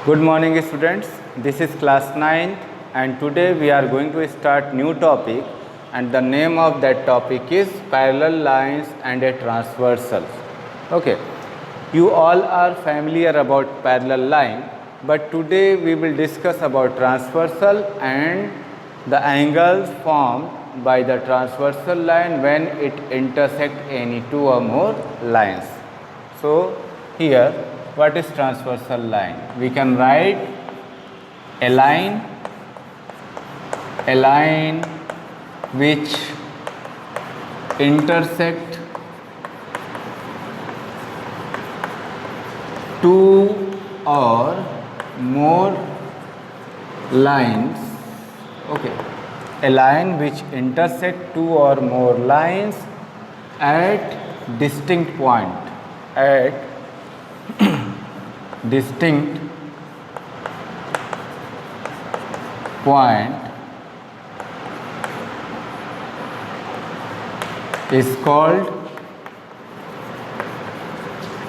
Good morning students, this is class 9 and today we are going to start new topic and the name of that topic is parallel lines and a transversal. Okay, you all are familiar about parallel line, but today we will discuss about transversal and the angles formed by the transversal line when it intersect any two or more lines. So here, what is transversal line? We can write a line which intersect two or more lines. Okay, a line which intersect two or more lines at distinct point. At distinct point is called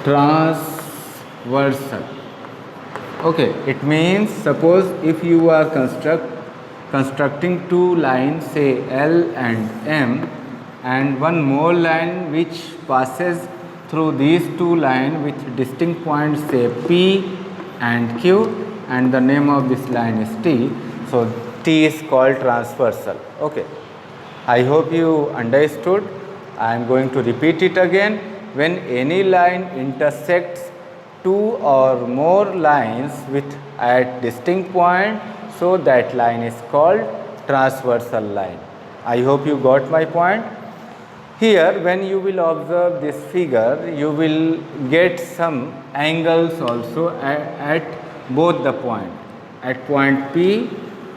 transversal. Okay, it means suppose if you are constructing two lines, say L and M, and one more line which passes through these two lines with distinct points, say P and Q, and the name of this line is T. So T is called transversal. Okay, I hope you understood. I am going to repeat it again. When any line intersects two or more lines with at distinct point, so that line is called transversal line. I hope you got my point. Here, when you will observe this figure, you will get some angles also at both the point. At point P,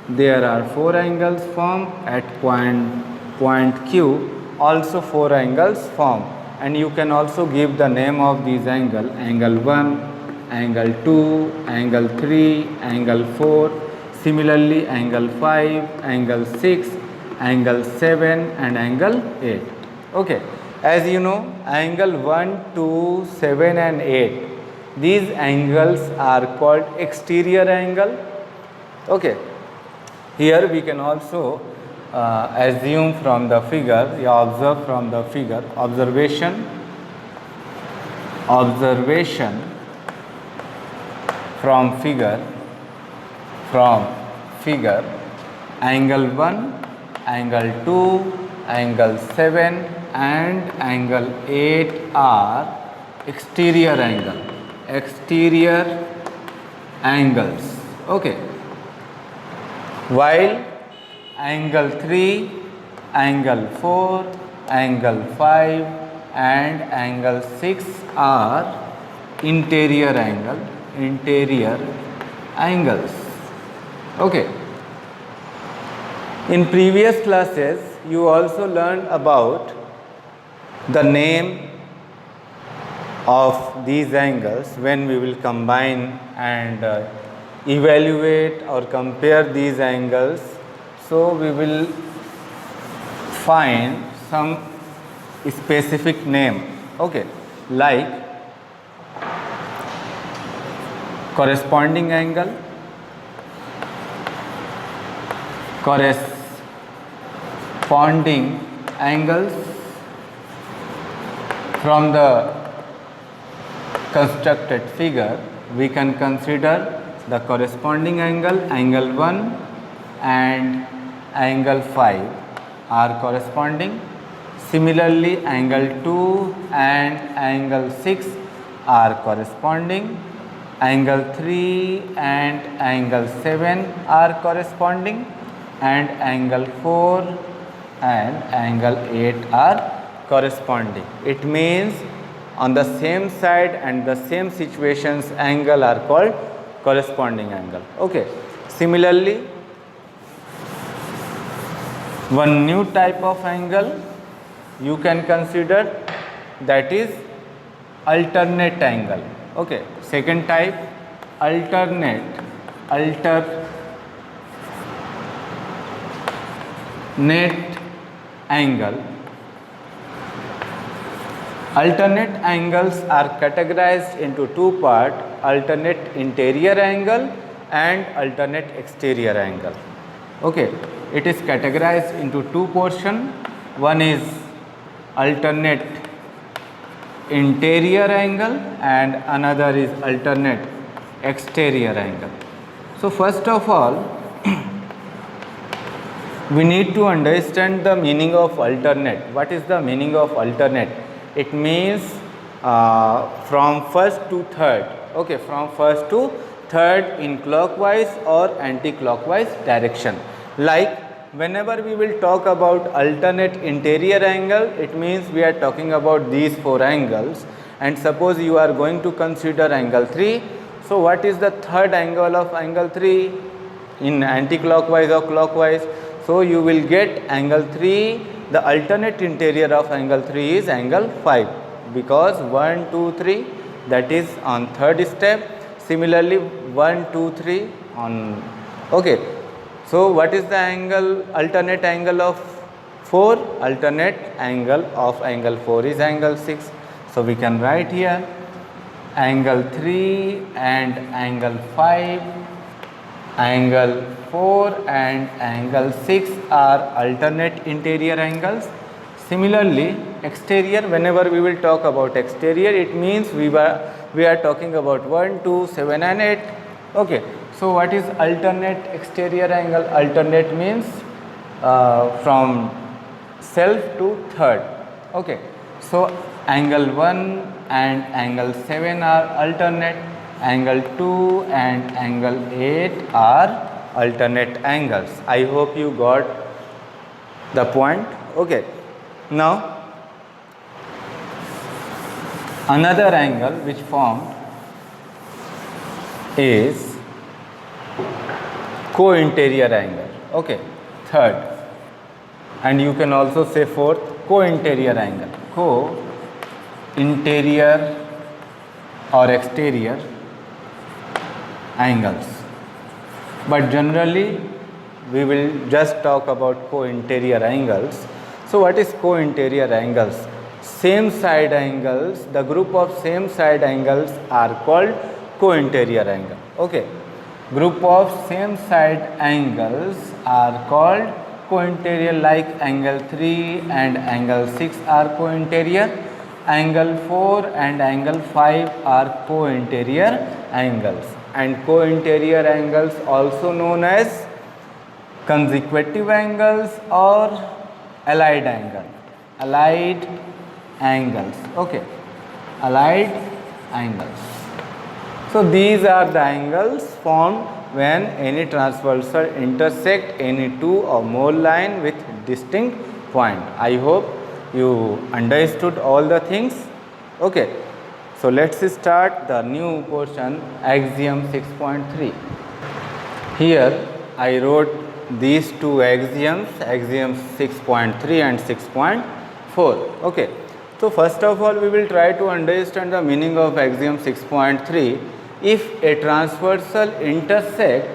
there are 4 angles formed. At point Q, also 4 angles formed. And you can also give the name of these angles: angle 1, angle 2, angle 3, angle 4. Similarly, angle 5, angle 6, angle 7, and angle 8. Okay, as you know, angle 1, 2, 7 and 8, these angles are called exterior angle. Okay, here we can also assume from the figure, observe from the figure, observation from figure, angle 1, angle 2, angle 7 and angle 8 are exterior angles. Okay, while angle 3, angle 4, angle 5 and angle 6 are interior angles. Okay, in previous classes you also learned about the name of these angles when we will combine and evaluate or compare these angles. So we will find some specific name, okay, like corresponding angle, corresponding angles. From the constructed figure, we can consider the corresponding angle, angle 1 and angle 5 are corresponding. Similarly, angle 2 and angle 6 are corresponding. Angle 3 and angle 7 are corresponding, and angle 4 and angle 8 are corresponding. It means on the same side and the same situations angle are called corresponding angle. Okay, similarly, one new type of angle you can consider, that is alternate angle. Okay, second type, alternate angle. Alternate angles are categorized into two parts: alternate interior angle and alternate exterior angle. Okay, it is categorized into two portions. One is alternate interior angle and another is alternate exterior angle. So first of all, we need to understand the meaning of alternate. What is the meaning of alternate? It means from first to third. Okay, from first to third in clockwise or anti-clockwise direction. Like whenever we will talk about alternate interior angle, it means we are talking about these four angles. And suppose you are going to consider angle 3. So what is the third angle of angle 3 in anti-clockwise or clockwise? So you will get angle 3, the alternate interior of angle 3 is angle 5, because 1, 2, 3, that is on third step. Similarly 1, 2, 3 on, okay. So what is the angle, alternate angle of 4? Alternate angle of angle 4 is angle 6. So we can write here angle 3 and angle 5, angle 4 and angle 6 are alternate interior angles. Similarly, exterior, whenever we will talk about exterior, it means we are talking about 1, 2, 7 and 8. Okay. So what is alternate exterior angle? Alternate means from self to third. Okay. So angle 1 and angle 7 are alternate. Angle 2 and angle 8 are alternate angles. I hope you got the point. Okay. Now another angle which formed is co-interior angle. Okay. Third, and you can also say fourth, co-interior angle. Co-interior or exterior angles, but generally we will just talk about co-interior angles. So what is co-interior angles? Same side angles, the group of same side angles are called co-interior angle. Okay, group of same side angles are called co-interior, like angle 3 and angle 6 are co-interior. Angle 4 and angle 5 are co-interior angles, and co-interior angles also known as consecutive angles or allied angle. Allied angles. Okay, allied angles. So these are the angles formed when any transversal intersect any two or more line with distinct point. I hope you understood all the things. Okay, so let's start the new portion, axiom 6.3. Here I wrote these two axioms, axiom 6.3 and 6.4. Okay, so first of all we will try to understand the meaning of axiom 6.3. If a transversal intersect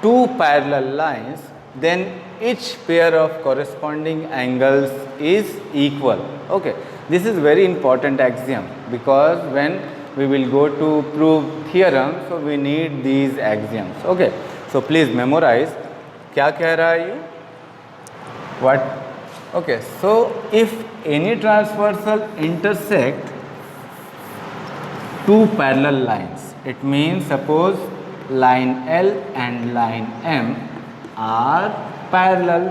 two parallel lines, then each pair of corresponding angles is equal. Okay, this is very important axiom, because when we will go to prove theorem, so we need these axioms. Okay, so please memorize. क्या कह रहा है ये? What? Okay, so if any transversal intersect two parallel lines, it means suppose line L and line M are parallel,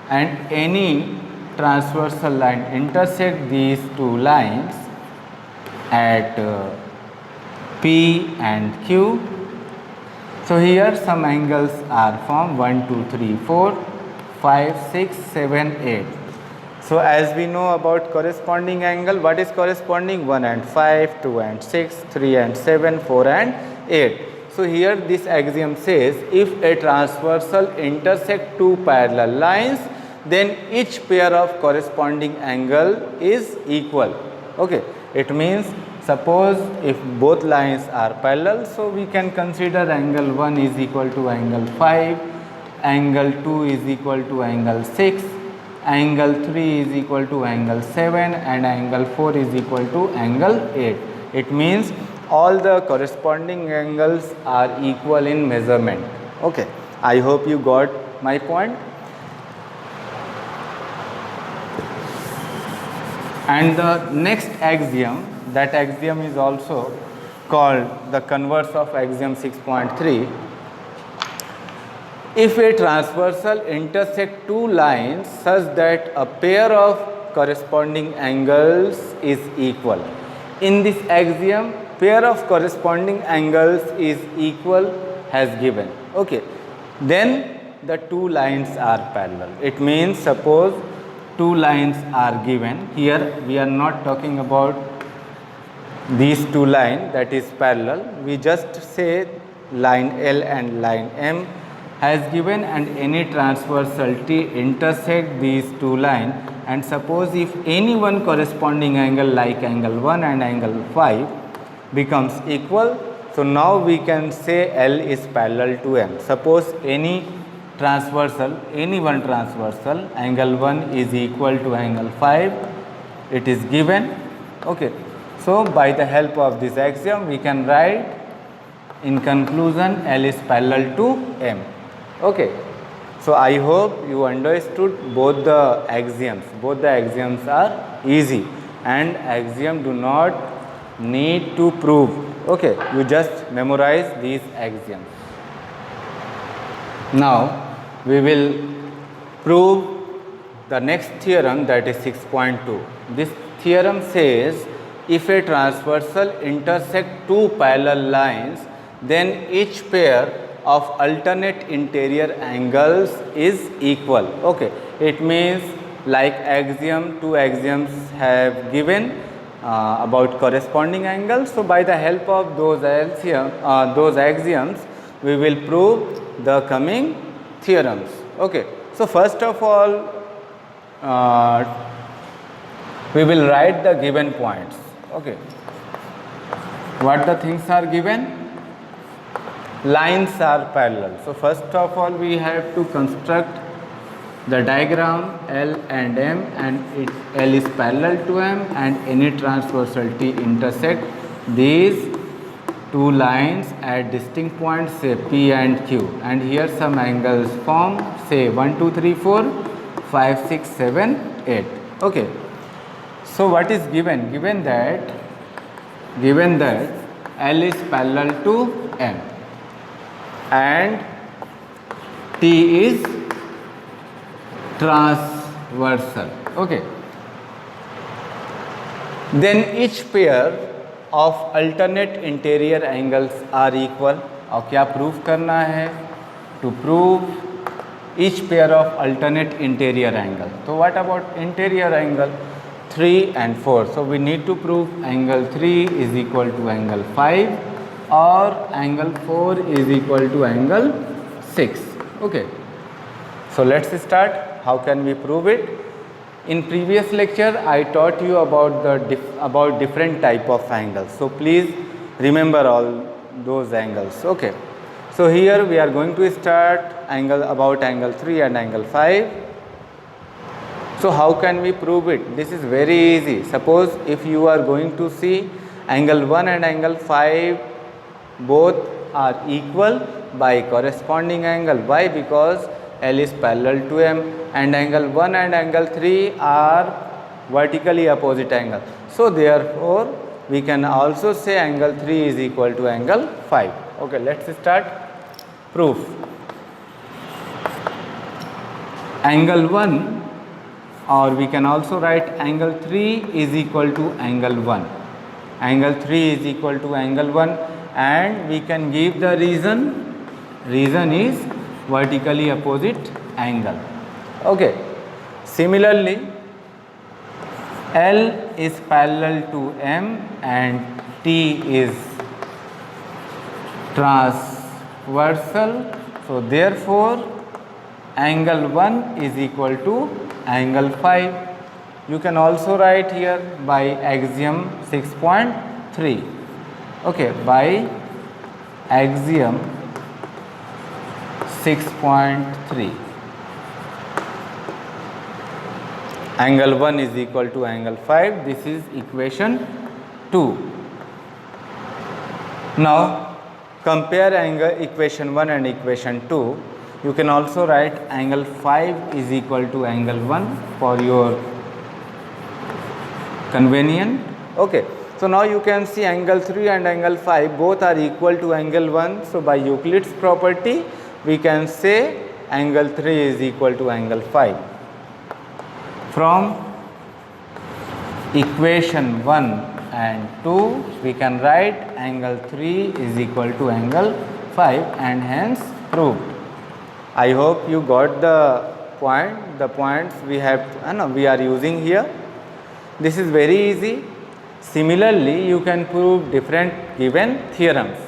and any transversal line intersect these two lines at P and Q. So here some angles are formed 1, 2, 3, 4, 5, 6, 7, 8. So as we know about corresponding angle, what is corresponding? 1 and 5, 2 and 6, 3 and 7, 4 and 8. So here this axiom says if a transversal intersect two parallel lines, then each pair of corresponding angle is equal. Okay, it means suppose if both lines are parallel, so we can consider angle 1 is equal to angle 5, angle 2 is equal to angle 6, angle 3 is equal to angle 7, and angle 4 is equal to angle 8. It means all the corresponding angles are equal in measurement. Okay, I hope you got my point. And the next axiom, that axiom is also called the converse of axiom 6.3. If a transversal intersect two lines such that a pair of corresponding angles is equal. In this axiom, pair of corresponding angles is equal has given. Okay, then the two lines are parallel. It means suppose two lines are given. Here we are not talking about these two lines that is parallel. We just say line L and line M has given, and any transversal T intersect these two lines, and suppose if any one corresponding angle like angle 1 and angle 5 becomes equal, so now we can say L is parallel to M. Suppose any transversal, any one transversal, angle 1 is equal to angle 5, it is given. Okay, so by the help of this axiom we can write in conclusion L is parallel to M. Okay, so I hope you understood both the axioms. Both the axioms are easy, and axiom do not need to prove. Okay, you just memorize these axioms. Now we will prove the next theorem, that is 6.2. This theorem says if a transversal intersect two parallel lines, then each pair of alternate interior angles is equal. Okay, it means like axiom, two axioms have given about corresponding angles. So by the help of those axioms we will prove the coming theorems. Okay, so first of all we will write the given points. Okay, what the things are given? Lines are parallel. So first of all we have to construct the diagram L and M, and L is parallel to M, and any transversal T intersect these two lines at distinct points, say P and Q, and here some angles form, say 1, 2, 3, 4, 5, 6, 7, 8. Okay, so what is given? Given that L is parallel to M and T is transversal. Okay, then each pair of alternate interior angles are equal. और क्या prove करना है? To prove each pair of alternate interior angle. So what about interior angle? 3 and 4. So we need to prove angle 3 is equal to angle 5 or angle 4 is equal to angle 6. Okay, so let's start. How can we prove it? In previous lecture I taught you about different type of angles. So please remember all those angles. Okay, so here we are going to start about angle 3 and angle 5. So how can we prove it? This is very easy. Suppose if you are going to see angle 1 and angle 5 both are equal by corresponding angle. Why? Because L is parallel to M, and angle 1 and angle 3 are vertically opposite angle. So therefore we can also say angle 3 is equal to angle 5. Okay, let's start proof. Angle 1, or we can also write angle 3 is equal to angle 1. Angle 3 is equal to angle 1, and we can give the reason. Reason is vertically opposite angle. Okay, similarly L is parallel to M and T is transversal. So therefore angle 1 is equal to angle 5. You can also write here by axiom 6.3. Okay, by axiom 6.3. Angle 1 is equal to angle 5. This is equation 2. Now compare angle equation 1 and equation 2. You can also write angle 5 is equal to angle 1 for your convenient. Okay. So now you can see angle 3 and angle 5 both are equal to angle 1. So by Euclid's property we can say angle 3 is equal to angle 5. From equation 1 and 2 we can write angle 3 is equal to angle 5 and hence proved. I hope you got the points we are using here. This is very easy. Similarly, you can prove different given theorems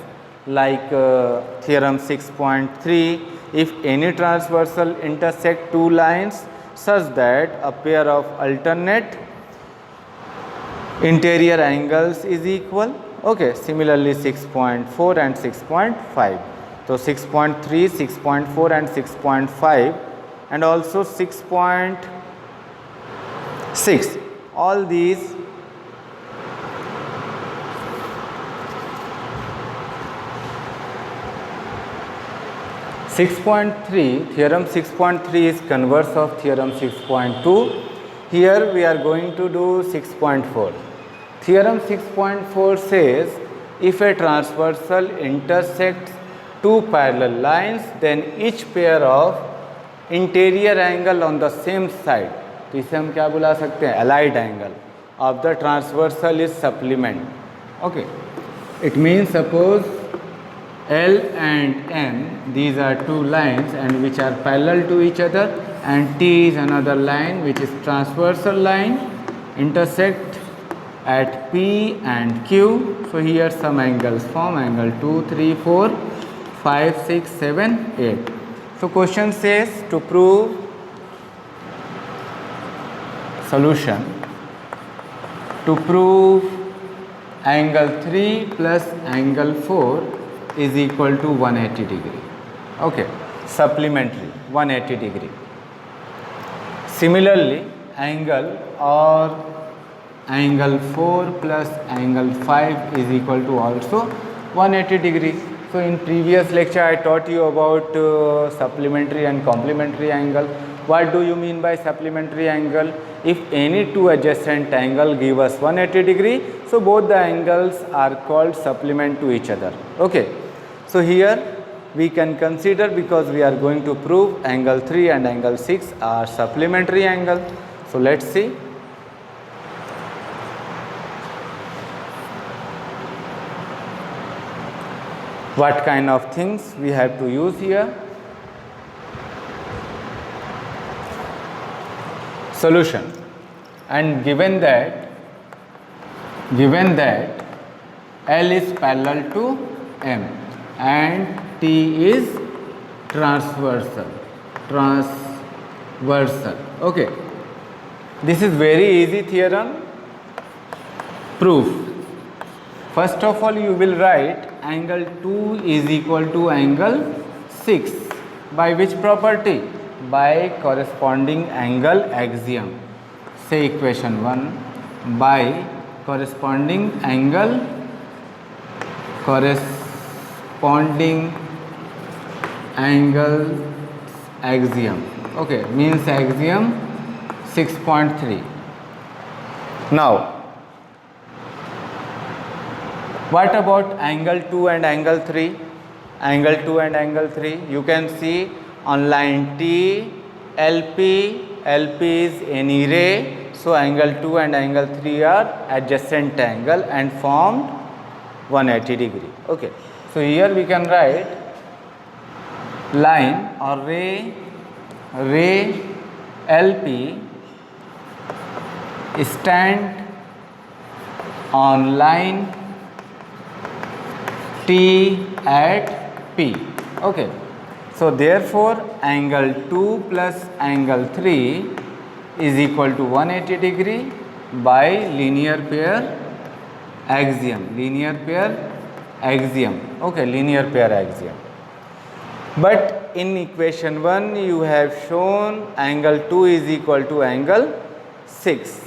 like theorem 6.3. If any transversal intersect two lines such that a pair of alternate interior angles is equal. Okay. Similarly, 6.4 and 6.5. So 6.3, 6.4 and 6.5 and also 6.6. All these theorem 6.3 is converse of theorem 6.2. Here we are going to do 6.4. Theorem 6.4 says if a transversal intersects two parallel lines then each pair of interior angle on the same side, तो इसे हम क्या बुला सकते हैं, allied angle of the transversal is supplement. Okay. It means suppose L and M, these are two lines and which are parallel to each other, and T is another line which is transversal line, intersect at P and Q. So here some angles form, angle 2, 3, 4, 5, 6, 7, 8. So question says to prove solution, to prove angle 3 plus angle 4 is equal to 180 degree. Okay, supplementary 180 degree. Similarly, angle 4 plus angle 5 is equal to also 180 degree. So in previous lecture I taught you about supplementary and complementary angle. What do you mean by supplementary angle? If any two adjacent angle give us 180 degree, so both the angles are called supplement to each other. Okay. So here we can consider, because we are going to prove angle 3 and angle 6 are supplementary angle. So let's see. What kind of things we have to use here. Solution. And given that L is parallel to M and T is transversal. Okay. This is very easy theorem. Proof. First of all, you will write angle 2 is equal to angle 6. By which property? By corresponding angle axiom. Say equation 1, by corresponding angle axiom. Okay, means axiom 6.3. Now what about angle 2 and angle 3? Angle 2 and angle 3, you can see on line T, LP is any ray. So angle 2 and angle 3 are adjacent angle and formed 180 degree. Okay. So here we can write line or ray LP stand on line T at P. Okay. So therefore angle 2 plus angle 3 is equal to 180 degree by linear pair axiom. Okay, linear pair axiom. But in equation 1 you have shown angle 2 is equal to angle 6.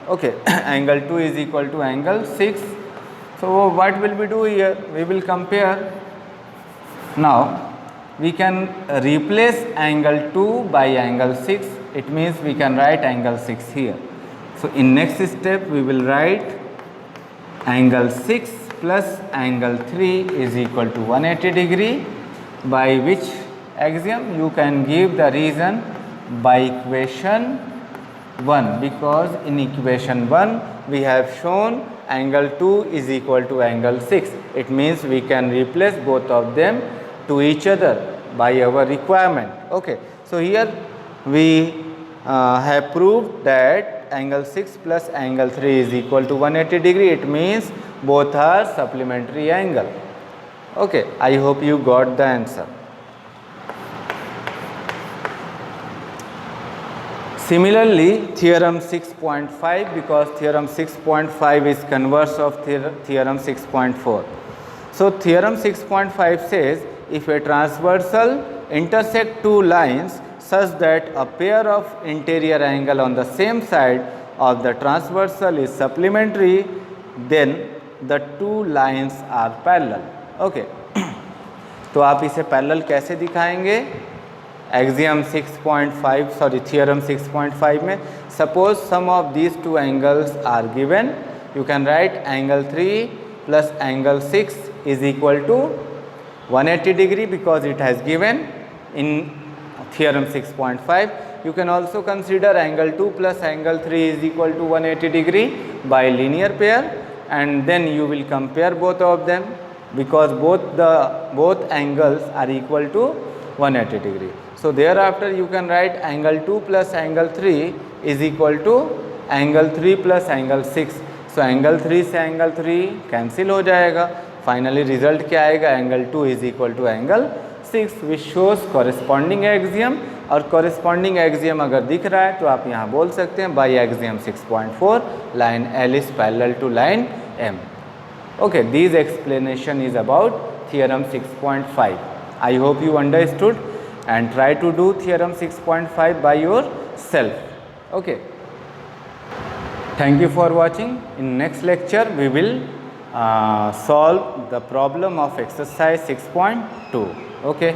Okay, angle 2 is equal to angle 6. So what will we do here? We will compare. Now we can replace angle 2 by angle 6. It means we can write angle 6 here. So in next step we will write angle 6 plus angle 3 is equal to 180 degree, by which axiom you can give the reason by equation 1, because in equation 1 we have shown angle 2 is equal to angle 6. It means we can replace both of them to each other by our requirement. Okay. So here we have proved that angle 6 plus angle 3 is equal to 180 degree. It means both are supplementary angle. Okay. I hope you got the answer. Similarly, theorem 6.5, because theorem 6.5 is converse of theorem 6.4. So theorem 6.5 says if a transversal intersect two lines such that a pair of interior angle on the same side of the transversal is supplementary, then the two lines are parallel. Okay. तो आप इसे parallel कैसे दिखाएंगे? Axiom 6.5 theorem 6.5 में suppose sum of these two angles are given, you can write angle 3 plus angle 6 is equal to 180 degree because it has given in theorem 6.5. You can also consider angle 2 plus angle 3 is equal to 180 degree by linear pair, and then you will compare both of them because both angles are equal to 180 degree. So thereafter you can write angle 2 plus angle 3 is equal to angle 3 plus angle 6. So angle 3 से angle 3 cancel हो जाएगा. Finally result क्या आएगा? Angle 2 is equal to angle 6 which shows corresponding axiom. और corresponding axiom अगर दिख रहा है तो आप यहाँ बोल सकते हैं by axiom 6.4 line L is parallel to line M. Okay, this explanation is about theorem 6.5. I hope you understood and try to do theorem 6.5 by yourself. Okay. Thank you for watching. In next lecture we will solve the problem of exercise 6.2. Okay.